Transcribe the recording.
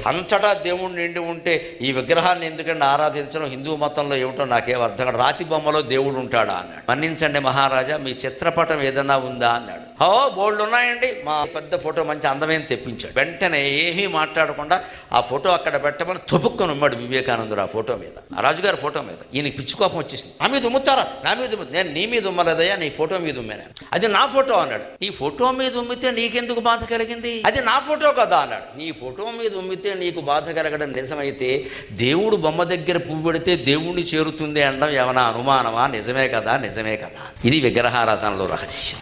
అంతటా దేవుడు నిండి ఉంటే ఈ విగ్రహాన్ని ఎందుకంటే ఆరాధించడం హిందూ మతంలో ఏమిటో నాకేం అర్థం కాదు. రాతి బొమ్మలో దేవుడు ఉంటాడా అన్నాడు. మన్నించండి మహారాజా, మీ చిత్రపటం ఏదన్నా ఉందా అన్నాడు. బోల్డ్ ఉన్నాయండి, మా పెద్ద ఫోటో మంచి అందమైన తెప్పించాడు. వెంటనే ఏమీ మాట్లాడకుండా ఆ ఫోటో అక్కడ పెట్టమని తుపుక్కుని ఉమ్మాడు వివేకానందుడు ఆ ఫోటో మీద, ఆ రాజుగారి ఫోటో మీద. ఈయనకి పిచ్చి కోపం వచ్చేసింది. నా మీద ఉమ్ముతారా? నా మీద నేను నీ మీద ఉమ్మలేదయ్యా, నీ ఫోటో మీద ఉమ్మాను. అది నా ఫోటో అన్నాడు. నీ ఫోటో మీద ఉమ్మితే నీకెందుకు బాధ కలిగింది? అది నా ఫోటో కదా అన్నాడు. నీ ఫోటో మీద ఉమ్మితే నీకు బాధ కలగడం నిజమైతే దేవుడు బొమ్మ దగ్గర పువ్వు పెడితే దేవుణ్ణి చేరుతుంది అనడం ఏమైనా అనుమానమా? నిజమే కదా, నిజమే కదా. ఇది విగ్రహారాధనలో రహస్యం.